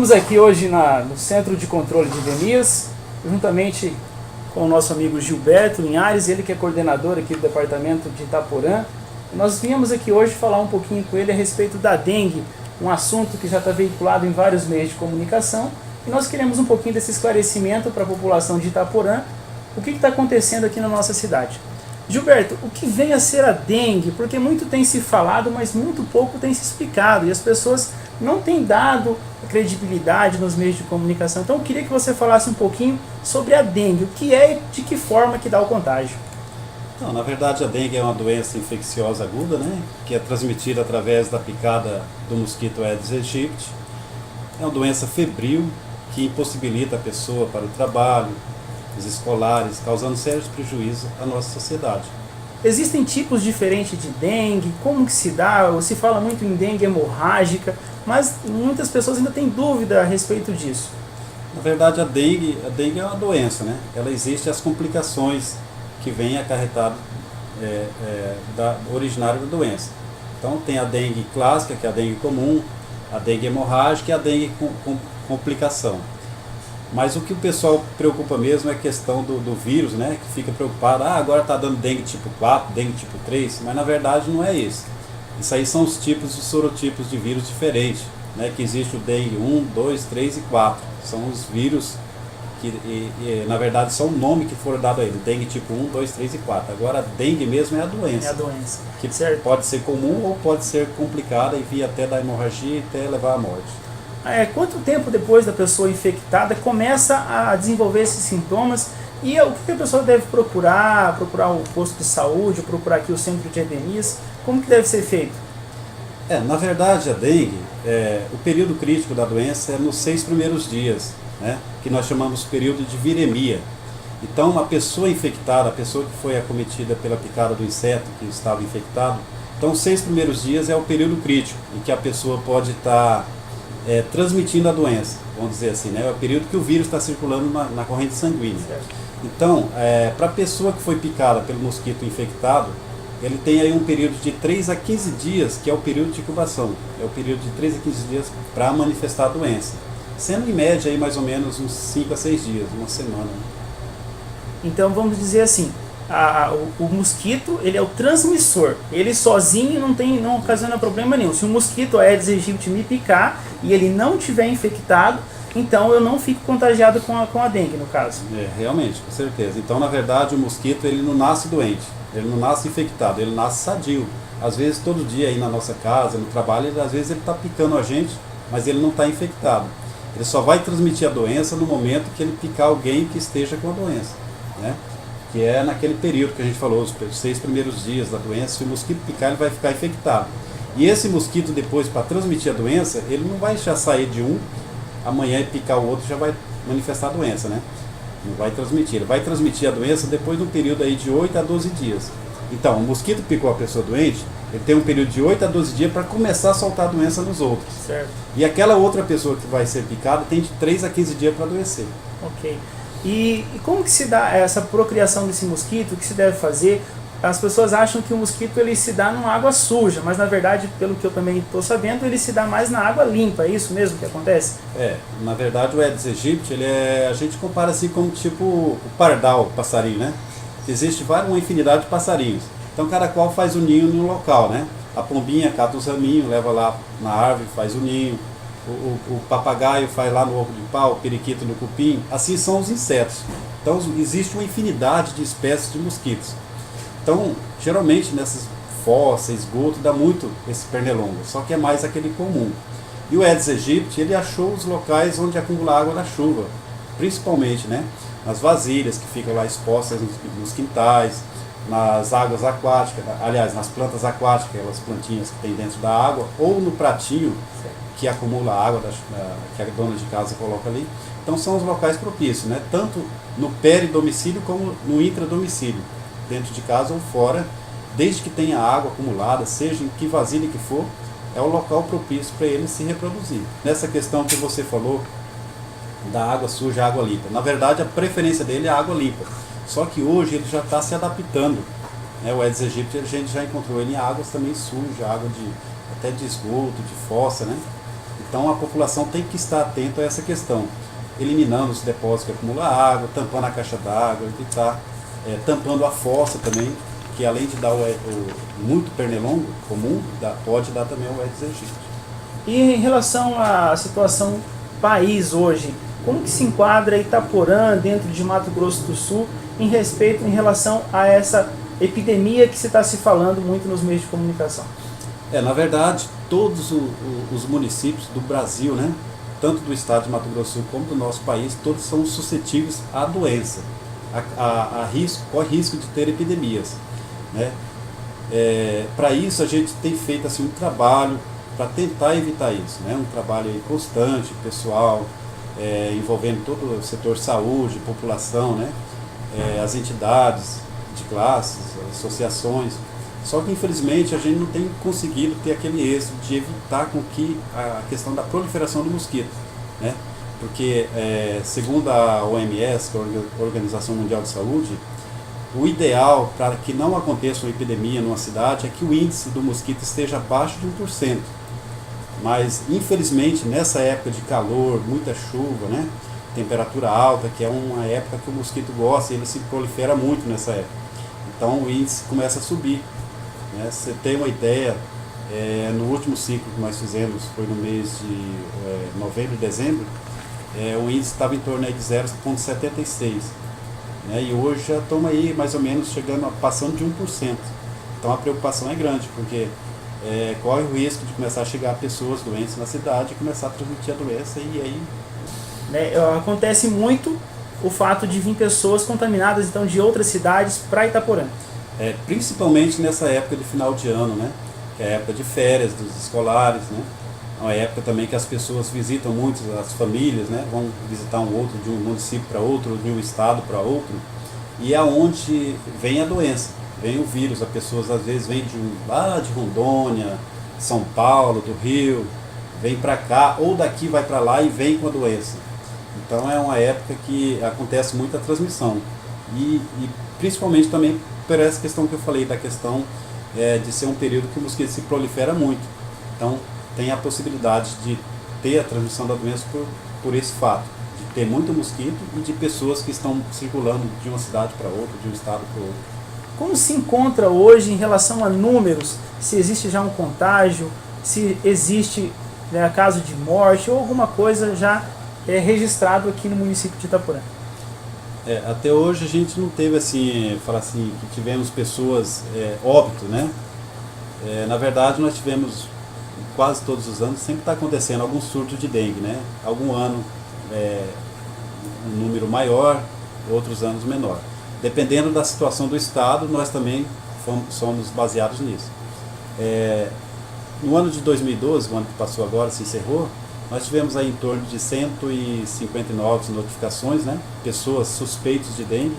Estamos aqui hoje no Centro de Controle de Endemias, juntamente com o nosso amigo Gilberto Linhares, ele que é coordenador aqui do departamento de Itaporã. Nós viemos aqui hoje falar um pouquinho com ele a respeito da dengue, um assunto que já está veiculado em vários meios de comunicação, e nós queremos um pouquinho desse esclarecimento para a população de Itaporã, o que está acontecendo aqui na nossa cidade. Gilberto, o que vem a ser a dengue? Porque muito tem se falado, mas muito pouco tem se explicado, e as pessoas não têm dado credibilidade nos meios de comunicação. Então eu queria que você falasse um pouquinho sobre a dengue, o que é e de que forma que dá o contágio. Não, na verdade a dengue é uma doença infecciosa aguda, né, que é transmitida através da picada do mosquito Aedes aegypti. É uma doença febril que impossibilita a pessoa para o trabalho, os escolares, causando sérios prejuízos à nossa sociedade. Existem tipos diferentes de dengue, como que se dá? Se fala muito em dengue hemorrágica, mas muitas pessoas ainda têm dúvida a respeito disso. Na verdade a dengue é uma doença, né? Ela existe as complicações que vêm acarretadas originária da doença. Então tem a dengue clássica, que é a dengue comum, a dengue hemorrágica e a dengue com complicação. Mas o que o pessoal preocupa mesmo é a questão do vírus, né? Que fica preocupado, agora está dando dengue tipo 4, dengue tipo 3, mas na verdade não é isso. Isso aí são os tipos de sorotipos de vírus diferentes, né? Que existe o dengue 1, 2, 3 e 4. São os vírus que, na verdade, são o nome que foram dado a ele, dengue tipo 1, 2, 3 e 4. Agora, a dengue mesmo é a doença. É a doença. Que certo. Pode ser comum ou pode ser complicada e vir até da hemorragia e até levar à morte. Quanto tempo depois da pessoa infectada começa a desenvolver esses sintomas e o que a pessoa deve procurar o posto de saúde, procurar aqui o centro de endemias, como que deve ser feito? Na verdade a dengue, o período crítico da doença é nos 6 primeiros dias, né, que nós chamamos de período de viremia. Então uma pessoa infectada, a pessoa que foi acometida pela picada do inseto que estava infectado, então os 6 primeiros dias é o período crítico em que a pessoa pode estar transmitindo a doença, vamos dizer assim, né? É o período que o vírus está circulando na corrente sanguínea. Então, para a pessoa que foi picada pelo mosquito infectado, ele tem aí um período de 3 a 15 dias, que é o período de incubação. É o período de 3 a 15 dias para manifestar a doença. Sendo em média aí mais ou menos uns 5 a 6 dias, uma semana. Então vamos dizer assim, o mosquito ele é o transmissor, ele sozinho não ocasiona problema nenhum. Se o mosquito Aedes aegypti me picar e ele não tiver infectado, então eu não fico contagiado com a dengue, no caso. Realmente, com certeza. Então, na verdade, o mosquito ele não nasce doente, ele não nasce infectado, ele nasce sadio. Às vezes, todo dia aí na nossa casa, no trabalho, às vezes ele está picando a gente, mas ele não está infectado. Ele só vai transmitir a doença no momento que ele picar alguém que esteja com a doença, né? Que é naquele período que a gente falou, os 6 primeiros dias da doença. Se o mosquito picar, ele vai ficar infectado. E esse mosquito depois, para transmitir a doença, ele não vai já sair de um, amanhã e picar o outro já vai manifestar a doença, né? Não vai transmitir. Ele vai transmitir a doença depois de um período aí de 8 a 12 dias. Então, o mosquito picou a pessoa doente, ele tem um período de 8 a 12 dias para começar a soltar a doença nos outros. Certo. E aquela outra pessoa que vai ser picada tem de 3 a 15 dias para adoecer. Ok. E como que se dá essa procriação desse mosquito? O que se deve fazer? As pessoas acham que o mosquito ele se dá numa água suja, mas na verdade, pelo que eu também estou sabendo, ele se dá mais na água limpa. É isso mesmo que acontece? Na verdade o Aedes aegypti, a gente compara assim como tipo o pardal, o passarinho, né? Existe uma infinidade de passarinhos. Então cada qual faz o ninho no local, né? A pombinha cata os raminhos, leva lá na árvore, faz o ninho. O papagaio faz lá no ovo de pau, o periquito no cupim. Assim são os insetos. Então existe uma infinidade de espécies de mosquitos. Então, geralmente nessas fossas, esgoto, dá muito esse pernilongo, só que é mais aquele comum. E o Aedes aegypti, ele achou os locais onde acumula água da chuva, principalmente, né, nas vasilhas que ficam lá expostas nos quintais, nas águas aquáticas, aliás, nas plantas aquáticas, aquelas plantinhas que tem dentro da água, ou no pratinho que acumula a água que a dona de casa coloca ali. Então são os locais propícios, né, tanto no peridomicílio como no intradomicílio, dentro de casa ou fora, desde que tenha água acumulada, seja em que vasilha que for, é o local propício para ele se reproduzir. Nessa questão que você falou, da água suja, água limpa, na verdade a preferência dele é a água limpa, só que hoje ele já está se adaptando, né? O Aedes aegypti a gente já encontrou ele em águas também sujas, água até de esgoto, de fossa, né? Então a população tem que estar atenta a essa questão, eliminando os depósitos que acumulam água, tampando a caixa d'água, evitar, tampando a fossa também, que além de dar muito pernilongo comum, pode dar também o Aedes aegypti. E em relação à situação país hoje, como que se enquadra Itaporã dentro de Mato Grosso do Sul em relação a essa epidemia que se está se falando muito nos meios de comunicação? Na verdade, todos os municípios do Brasil, né, tanto do estado de Mato Grosso do Sul como do nosso país, todos são suscetíveis à doença, corre risco de ter epidemias, né? Para isso a gente tem feito assim, um trabalho para tentar evitar isso, né? Um trabalho aí constante, pessoal, envolvendo todo o setor saúde, população, né? As entidades de classes, associações. Só que infelizmente a gente não tem conseguido ter aquele êxito de evitar com que a questão da proliferação do mosquito, né? Porque segundo a OMS, que é a Organização Mundial de Saúde, o ideal para que não aconteça uma epidemia numa cidade é que o índice do mosquito esteja abaixo de 1%. Mas infelizmente nessa época de calor, muita chuva, né? Temperatura alta, que é uma época que o mosquito gosta, ele se prolifera muito nessa época. Então o índice começa a subir. Você tem uma ideia, no último ciclo que nós fizemos, foi no mês de novembro e dezembro, o índice estava em torno aí de 0,76, né? E hoje já estamos aí mais ou menos passando de 1%. Então a preocupação é grande, porque corre o risco de começar a chegar pessoas doentes na cidade e começar a transmitir a doença e aí... Acontece muito o fato de vir pessoas contaminadas então de outras cidades para Itaporã. Principalmente nessa época de final de ano, né? Que é a época de férias dos escolares, né? É uma época também que as pessoas visitam muito, as famílias, né? Vão visitar um outro, de um município para outro, de um estado para outro, e é onde vem a doença, vem o vírus. As pessoas às vezes vêm lá de Rondônia, São Paulo, do Rio, vem para cá, ou daqui vai para lá e vem com a doença. Então é uma época que acontece muita transmissão, e principalmente também por essa questão que eu falei, da questão de ser um período que o mosquito se prolifera muito. Então tem a possibilidade de ter a transmissão da doença por esse fato, de ter muito mosquito e de pessoas que estão circulando de uma cidade para outra, de um estado para outro. Como se encontra hoje em relação a números? Se existe já um contágio, se existe caso de morte ou alguma coisa já registrado aqui no município de Itaporã? Até hoje a gente não teve assim, falar assim, que tivemos pessoas óbito, né? Na verdade nós tivemos quase todos os anos, sempre está acontecendo algum surto de dengue, né? Algum ano um número maior, outros anos menor. Dependendo da situação do estado, nós também somos baseados nisso. No ano de 2012, o ano que passou agora, se encerrou, nós tivemos aí em torno de 159 notificações, né? Pessoas suspeitas de dengue,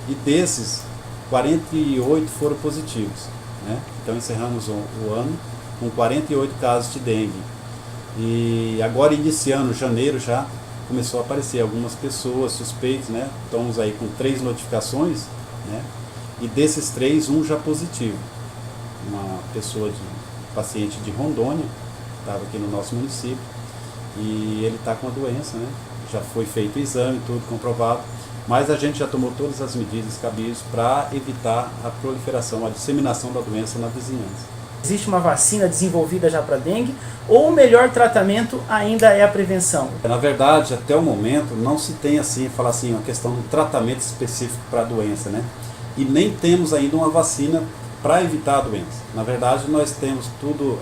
e desses, 48 foram positivos, né? Então encerramos o ano com 48 casos de dengue. E agora, iniciando janeiro, já começou a aparecer algumas pessoas suspeitas, né? Estamos aí com 3 notificações, né? E desses 3, um já positivo. Uma pessoa paciente de Rondônia, estava aqui no nosso município, e ele está com a doença, né? Já foi feito o exame, tudo comprovado, mas a gente já tomou todas as medidas cabíveis para evitar a proliferação, a disseminação da doença na vizinhança. Existe uma vacina desenvolvida já para dengue, ou o melhor tratamento ainda é a prevenção? Na verdade, até o momento, não se tem assim, falar assim, uma questão de tratamento específico para a doença, né? E nem temos ainda uma vacina para evitar a doença. Na verdade, nós temos tudo,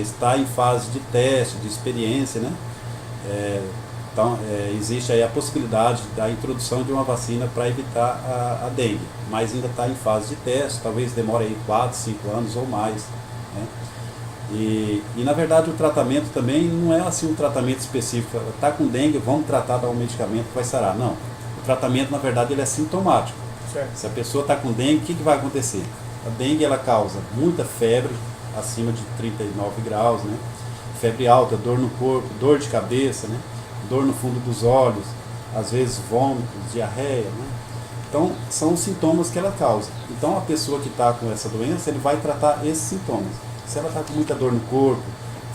está em fase de teste, de experiência, né? Então, existe aí a possibilidade da introdução de uma vacina para evitar a dengue, mas ainda está em fase de teste, talvez demore aí 4, 5 anos ou mais, né? E na verdade o tratamento também não é assim um tratamento específico, está com dengue, vamos tratar, dar um medicamento que vai sarar. Não, o tratamento na verdade ele é sintomático. Certo. Se a pessoa está com dengue, o que vai acontecer? A dengue ela causa muita febre, acima de 39 graus, né? Febre alta, dor no corpo, dor de cabeça, né? Dor no fundo dos olhos, às vezes vômitos, diarreia, né? Então são os sintomas que ela causa. Então a pessoa que está com essa doença, ele vai tratar esses sintomas. Se ela está com muita dor no corpo,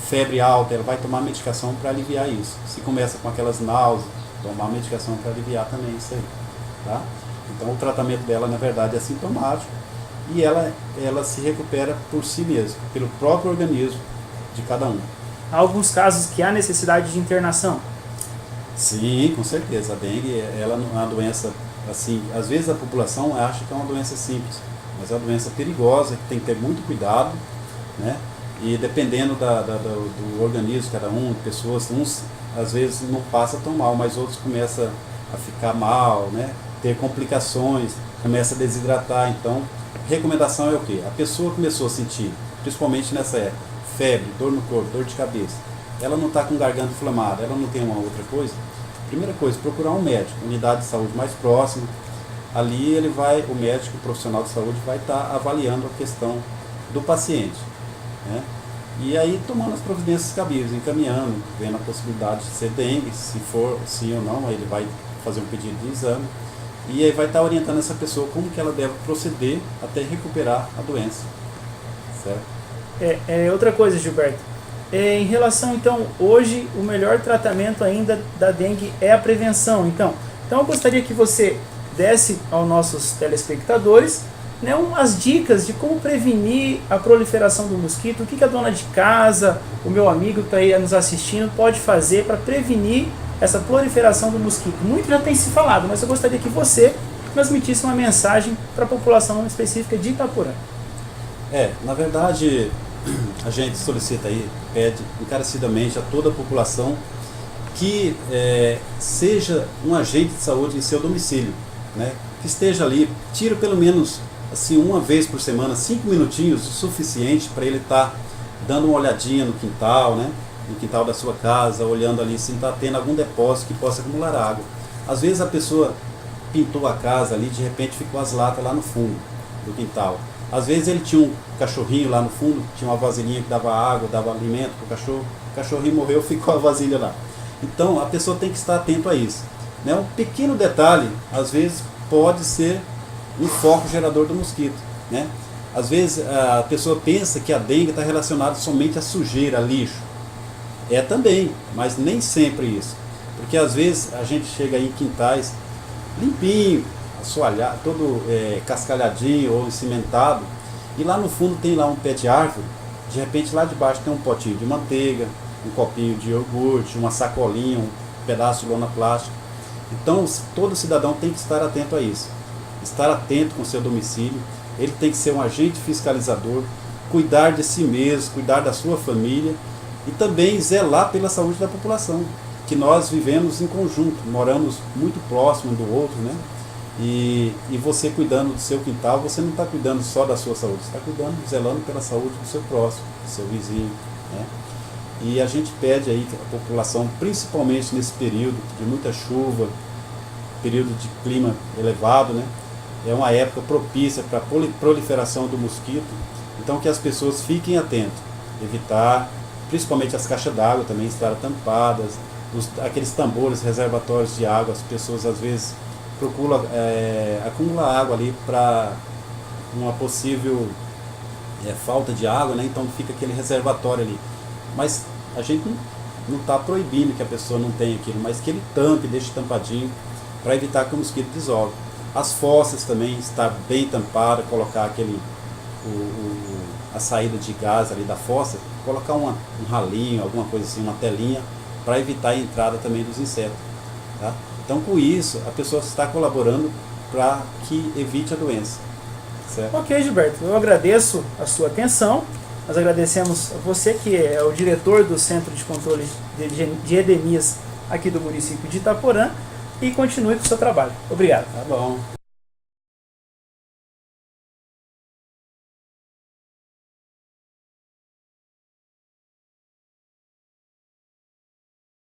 febre alta, ela vai tomar medicação para aliviar isso. Se começa com aquelas náuseas, tomar medicação para aliviar também isso aí. Tá? Então o tratamento dela na verdade é sintomático e ela se recupera por si mesma, pelo próprio organismo de cada um. Há alguns casos que há necessidade de internação? Sim, com certeza. A dengue ela não é uma doença assim, às vezes a população acha que é uma doença simples, mas é uma doença perigosa que tem que ter muito cuidado, né? E dependendo do organismo de cada um, pessoas, uns às vezes não passa tão mal, mas outros começam a ficar mal, né? Ter complicações, começa a desidratar. Então, a recomendação é o quê? A pessoa começou a sentir, principalmente nessa época, febre, dor no corpo, dor de cabeça. Ela não está com garganta inflamada, ela não tem uma outra coisa. Primeira coisa, procurar um médico, unidade de saúde mais próxima. Ali o médico, o profissional de saúde vai estar avaliando a questão do paciente, né? E aí tomando as providências cabíveis, encaminhando, vendo a possibilidade de ser dengue, se for sim ou não, aí ele vai fazer um pedido de exame. E aí vai estar orientando essa pessoa como que ela deve proceder até recuperar a doença. Certo? Outra coisa, Gilberto. Em relação, então, hoje o melhor tratamento ainda da dengue é a prevenção. Então eu gostaria que você desse aos nossos telespectadores, né, umas dicas de como prevenir a proliferação do mosquito, o que a dona de casa, o meu amigo que está aí nos assistindo, pode fazer para prevenir essa proliferação do mosquito. Muito já tem se falado, mas eu gostaria que você transmitisse uma mensagem para a população específica de Itaporã. Na verdade, a gente solicita aí, pede encarecidamente a toda a população que seja um agente de saúde em seu domicílio, né? Que esteja ali, tira pelo menos assim, uma vez por semana, 5 minutinhos, o suficiente para ele estar dando uma olhadinha no quintal, né? No quintal da sua casa, olhando ali se está tendo algum depósito que possa acumular água. Às vezes a pessoa pintou a casa ali, de repente ficou as latas lá no fundo do quintal. Às vezes ele tinha um cachorrinho lá no fundo, tinha uma vasilhinha que dava água, dava alimento para o cachorrinho morreu, ficou a vasilha lá. Então a pessoa tem que estar atento a isso, né? Um pequeno detalhe, às vezes pode ser um foco gerador do mosquito, né? Às vezes a pessoa pensa que a dengue está relacionada somente à sujeira, a lixo. É também, mas nem sempre isso. Porque às vezes a gente chega aí em quintais limpinho, assoalhado, todo cascalhadinho ou cimentado, e lá no fundo tem lá um pé de árvore, de repente lá de baixo tem um potinho de manteiga, um copinho de iogurte, uma sacolinha, um pedaço de lona plástica. Então todo cidadão tem que estar atento a isso. Estar atento com o seu domicílio, ele tem que ser um agente fiscalizador, cuidar de si mesmo, cuidar da sua família e também zelar pela saúde da população, que nós vivemos em conjunto, moramos muito próximo um do outro, né? E você cuidando do seu quintal, você não está cuidando só da sua saúde, você está cuidando, zelando pela saúde do seu próximo, do seu vizinho, né? E a gente pede aí que a população, principalmente nesse período de muita chuva, período de clima elevado, né? É uma época propícia para a proliferação do mosquito, então que as pessoas fiquem atentas, evitar, principalmente as caixas d'água também estarem tampadas, aqueles tambores reservatórios de água, as pessoas às vezes procuram acumular água ali para uma possível falta de água, né? Então fica aquele reservatório ali. Mas a gente não está proibindo que a pessoa não tenha aquilo, mas que ele tampe, deixe tampadinho, para evitar que o mosquito dissolve. As fossas também, estar bem tampada, colocar a saída de gás ali da fossa, colocar um ralinho, alguma coisa assim, uma telinha, para evitar a entrada também dos insetos. Tá? Então com isso, a pessoa está colaborando para que evite a doença. Certo? Ok, Gilberto, eu agradeço a sua atenção. Nós agradecemos a você que é o diretor do Centro de Controle de Endemias aqui do município de Itaporã e continue com o seu trabalho. Obrigado. Tá bom.